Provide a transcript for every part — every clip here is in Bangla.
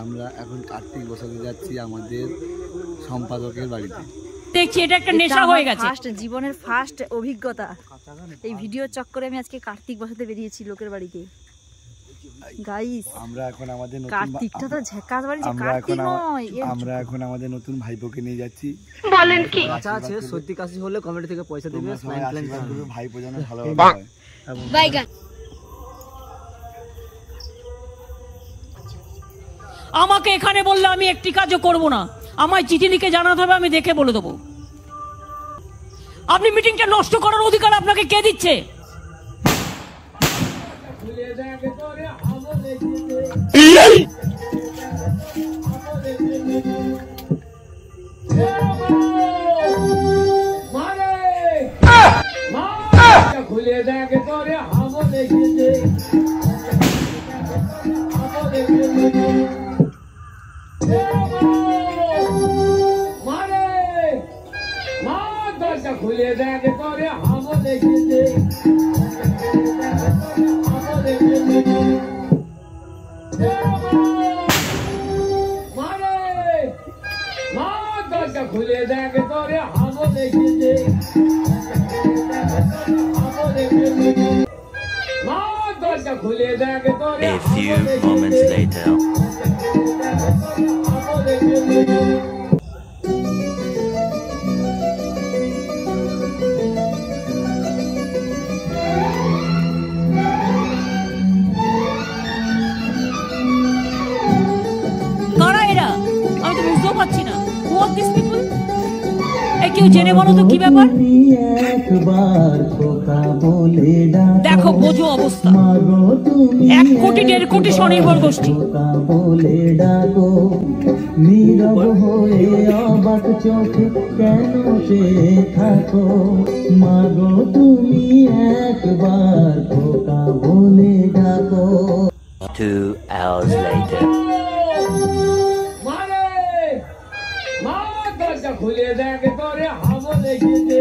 আমরা এখন কার্তিক বসাতে যাচ্ছি আমাদের সম্পাদকের বাড়িতে। দেখছি এটা একটা নেশা হয়ে গেছে, জীবনের ফার্স্ট অভিজ্ঞতা। এই ভিডিও চক্করে আমি আজকে কার্তিক বসাতে বেরিয়েছি লোকের বাড়িতে। গাইস আমরা এখন আমাদের কার্তিকটা তো ঝাকাস বাড়ি, কার্তিক নয়, আমরা এখন আমাদের নতুন ভাইপোকে নিয়ে যাচ্ছি। বলেন কি? আচ্ছা আছে, সত্যি কাশি হলে কমেন্ট থেকে পয়সা দিবে। ভাইপো যেন ভালোভাবে হয়। বাইগান আমাকে এখানে বললে আমি একটি কাজও করব না, আমায় চিঠি লিখে জানাতে হবে, আমি দেখে বলে দেবো। আপনি মিটিংটা নষ্ট করার অধিকার আপনাকে কে দিচ্ছে? খুলে দেখ তোরে হাম দেখেছে মারে মা দরজা খুলে দেখ তোরে হাম দেখেছে মা দরজা খুলে দেখ তোরে। A few moments later. কেউ জেনে বলো তো কি ব্যাপার? দেখো বোঝো অবস্থা, 1 কোটি 1.5 কোটি স্বনির্ভর গোষ্ঠী। নীরব হয়ে অবাক চোখে কেন সে থাকো, মাগো তুমি একবার খোকা বলে ডাকো। 2 hours later. খুলে দেখ তোরে হাম দেখেছে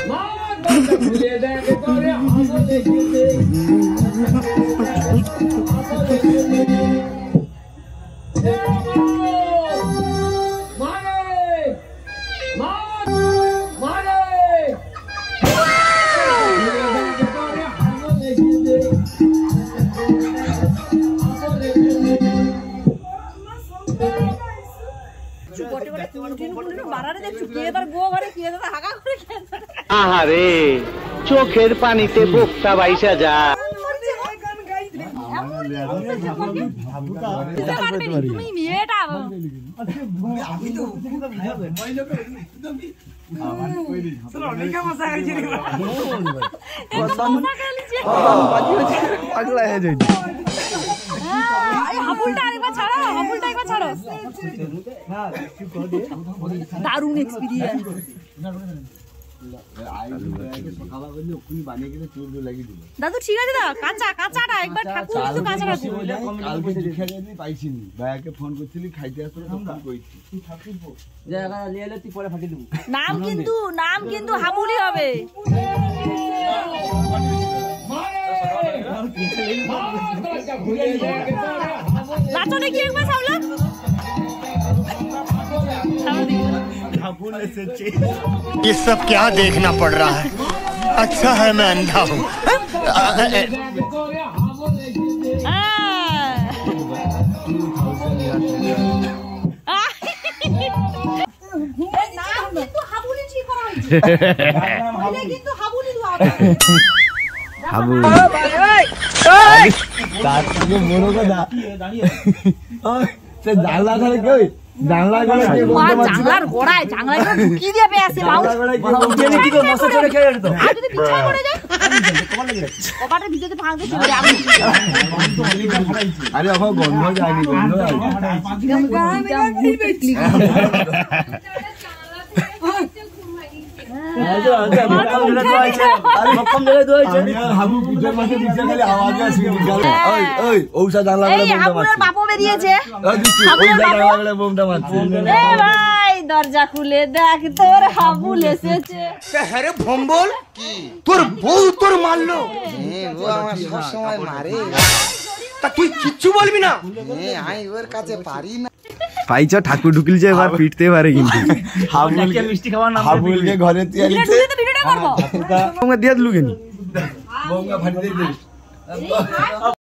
মা দরজা খুলে দেখ তোরে হাম দেখেছে আহারে চোখের পানিতে বোকটা বাইসা যা। দারুণ এক্সপিরিয়েন্স। দাদু ঠিক আছে, দাদা কাঁচা কাঁচাটা একবার ঠাকুর কিন্তু কাঁচা রাখো। কালকে দেখা যায়নি পাইছিনি, ভাইয়াকে ফোন করছিলি খাইতে আসতো তখন কইছি জায়গা নিয়ে এলে তুই পরে ফাটি দেব। নাম কিন্তু হাবুলি হবে। লাচনে কি একবার সামলা ये सब क्या देखना पड़ रहा है? अच्छा है मैं अंधा हूँ। জানলা ধারে কই জানলা গড়ে কে বলতে পারছিস? জানলার গোড়ায় জানলায় ঢুকিয়ে দিয়ে আসে বাবু। উঠে কি তো মশা চড়ে খেয়ে যেত। আর যদি পিছনে পড়ে যায় কপাটের ভিতরে ভাঙতে চলে যাবে। আরে এখন গন্ধ যায়নি, গন্ধ বাপু বেরিয়েছে। দরজা খুলে দেখ তোর হাবুল এসেছে। আরে ভম্বল তোর বউ তোর মারলো ও আমার সব সময় মারে তা তুই কিচ্ছু বলবি না আমি ওর কাছে পারি না পাইছ ঠাকুর ঢুকিল যে এবার পিটতে পারে কিন্তু মিষ্টি খাওয়ার নাম হাবুলকে ঘরে ভিডিওটা করবো দিয়ে দিলু কেন বঙ্গা ফাটি দিয়ে